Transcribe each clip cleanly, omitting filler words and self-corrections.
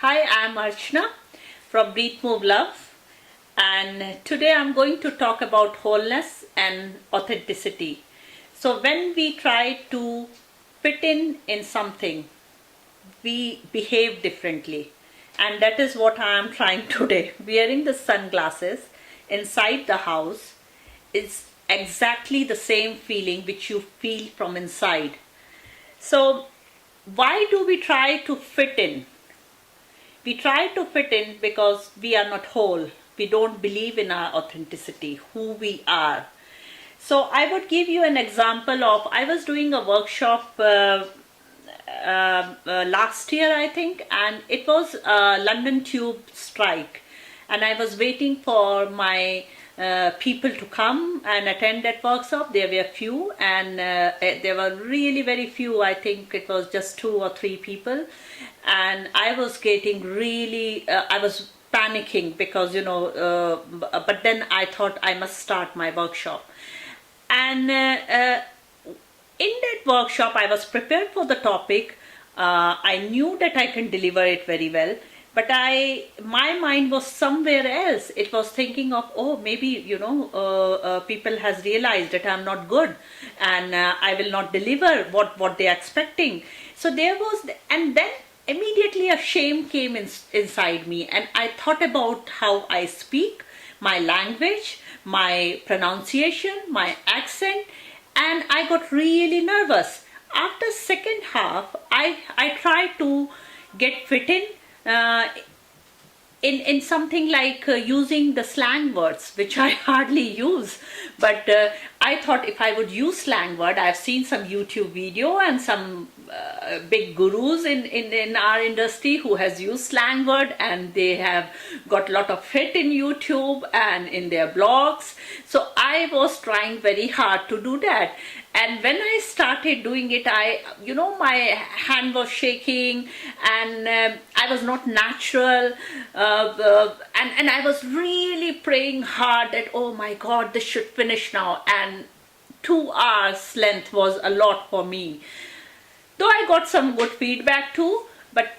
Hi, I'm Archana from Breathe Move Love, and today I'm going to talk about wholeness and authenticity. So, when we try to fit in something, we behave differently, and that is what I am trying today. Wearing the sunglasses inside the house is exactly the same feeling which you feel from inside. So, why do we try to fit in? We try to fit in because we are not whole. We don't believe in our authenticity, who we are. So I would give you an example of I was doing a workshop last year, I think, and it was a London Tube strike, and I was waiting for my people to come and attend that workshop. There were few, and there were really very few. I think it was just 2 or 3 people, and I was getting really, I was panicking because but then I thought I must start my workshop, and in that workshop I was prepared for the topic. I knew that I can deliver it very well, but my mind was somewhere else. It was thinking of, oh, maybe people has realized that I'm not good, and I will not deliver what they're expecting. So there was, and then immediately a shame came inside me, and I thought about how I speak, my language, my pronunciation, my accent, and I got really nervous. After second half, I tried to get fit uh, in something like using the slang words, which I hardly use. But I thought if I would use slang word, I've seen some YouTube video and some big gurus in our industry who has used slang word, and they have got a lot of hit in YouTube and in their blogs. So I was trying very hard to do that. And when I started doing it, my hand was shaking, and I was not natural, and I was really praying hard that, oh my God, this should finish now. And 2 hours length was a lot for me. Though I got some good feedback too, but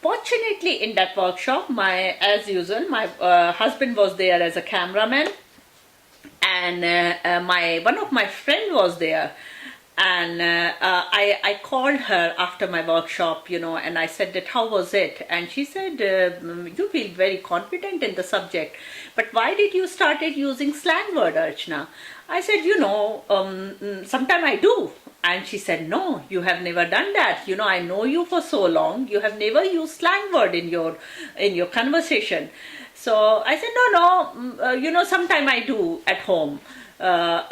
fortunately in that workshop, as usual, my husband was there as a cameraman, and my one of my friend was there, and I called her after my workshop, and I said that how was it, and she said, you feel very confident in the subject, but why did you started using slang word, Archana? I said, sometime I do. And she said, no, you have never done that. I know you for so long, you have never used slang word in your conversation. So I said, no, sometime I do at home,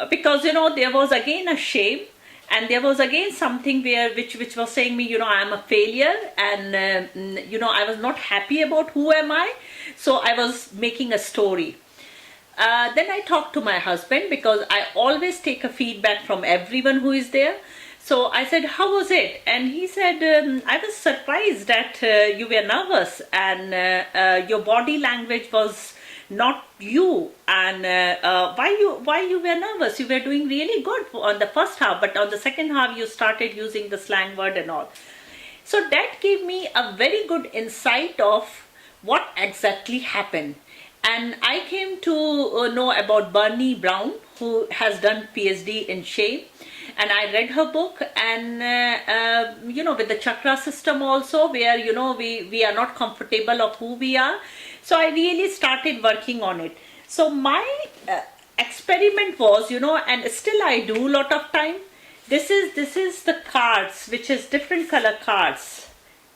because there was again a shame, and there was again something which was saying me, I am a failure, and I was not happy about who am I. So I was making a story. Then I talked to my husband, because I always take a feedback from everyone who is there. So I said, how was it? And he said, I was surprised that you were nervous, and your body language was not you, and why you were nervous? You were doing really good on the first half, but on the second half you started using the slang word and all. So that gave me a very good insight of what exactly happened. And I came to know about Bernie Brown, who has done PhD in shame, and I read her book, and with the chakra system also, where we are not comfortable of who we are. So I really started working on it. So my experiment was, and still I do a lot of time. This is the cards, which is different color cards,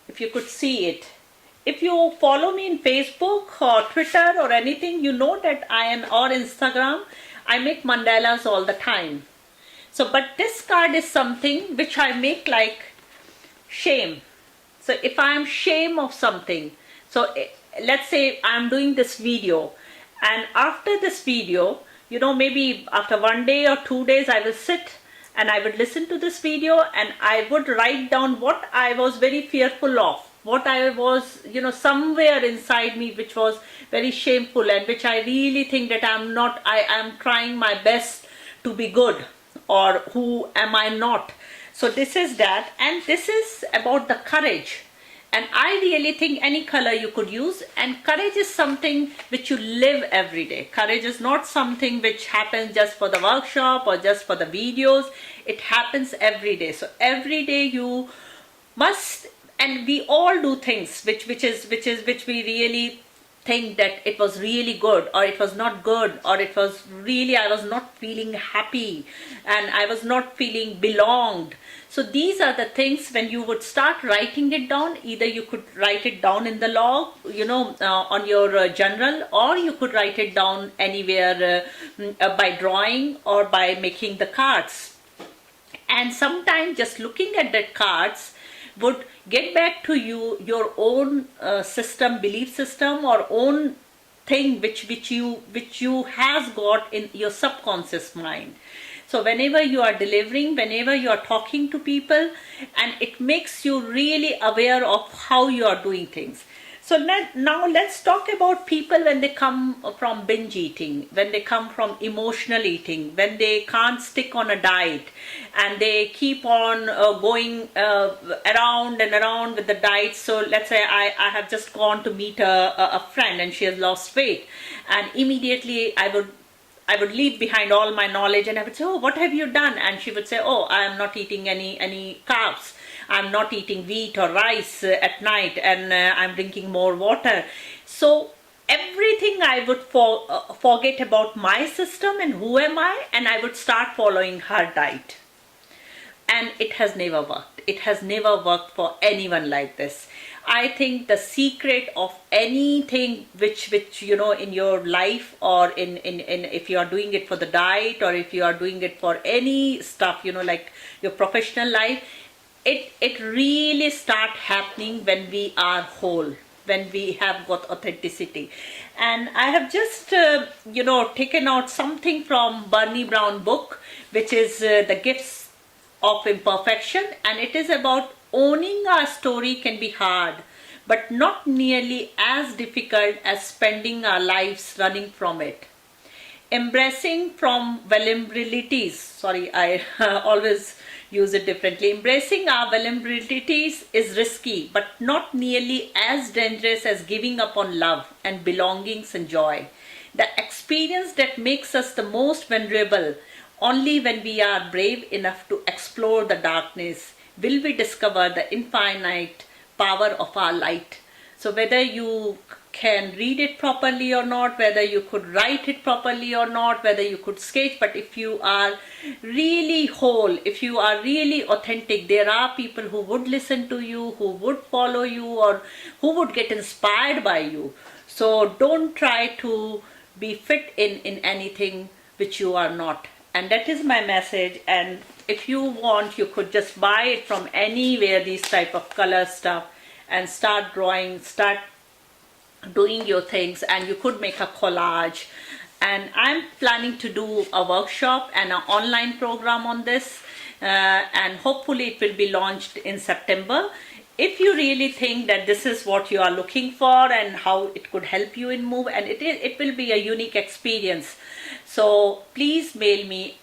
if you could see it. If you follow me in Facebook or Twitter or anything, you know that or Instagram, I make mandalas all the time. So, but this card is something which I make like shame. So if I am shame of something, so let's say I'm doing this video, and after this video, maybe after 1 day or 2 days, I will sit and I would listen to this video, and I would write down what I was very fearful of, what I was, somewhere inside me which was very shameful, and which I really think that I am trying my best to be good, or who am I not. So this is that, and this is about the courage. And I really think any color you could use. And courage is something which you live every day. Courage is not something which happens just for the workshop or just for the videos. It happens every day. So every day you must, and we all do things which we really think that it was really good, or it was not good, or it was really, I was not feeling happy and I was not feeling belonged. So these are the things when you would start writing it down. Either you could write it down in the log, on your journal, or you could write it down anywhere by drawing or by making the cards. And sometimes just looking at the cards would get back to you your own system, belief system, or own thing which you has got in your subconscious mind. So whenever you are delivering, whenever you are talking to people, and it makes you really aware of how you are doing things. So now let's talk about people when they come from binge eating, when they come from emotional eating, when they can't stick on a diet and they keep on going around and around with the diet. So let's say I have just gone to meet a friend and she has lost weight, and immediately I would leave behind all my knowledge and I would say, oh, what have you done? And she would say, oh, I am not eating any carbs. I'm not eating wheat or rice at night, and I'm drinking more water. So everything I would forget about my system and who am I, and I would start following her diet. And it has never worked. It has never worked for anyone like this. I think the secret of anything which in your life, or in if you are doing it for the diet, or if you are doing it for any stuff, like your professional life, it really start happening when we are whole, when we have got authenticity. And I have just taken out something from Bernie Brown book, which is The Gifts of Imperfection, and it is about owning our story can be hard, but not nearly as difficult as spending our lives running from it. Embracing from vulnerabilities, sorry, I always use it differently. Embracing our vulnerabilities is risky, but not nearly as dangerous as giving up on love and belongings and joy. The experience that makes us the most vulnerable, only when we are brave enough to explore the darkness will we discover the infinite power of our light. So whether you can read it properly or not, whether you could write it properly or not, whether you could sketch, but if you are really whole, if you are really authentic, there are people who would listen to you, who would follow you, or who would get inspired by you. So don't try to be fit in anything which you are not. And that is my message. And if you want, you could just buy it from anywhere, these type of color stuff, and start drawing, start doing your things, and you could make a collage. And I'm planning to do a workshop and an online program on this, and hopefully it will be launched in September. If you really think that this is what you are looking for and how it could help you in move, and it will be a unique experience. So please mail me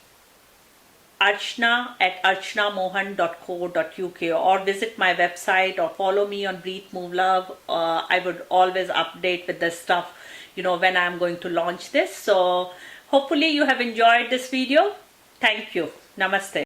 archana@archanamohan.co.uk, or visit my website, or follow me on Breathe Move Love. I would always update with this stuff, when I'm going to launch this. So hopefully you have enjoyed this video. Thank you. Namaste.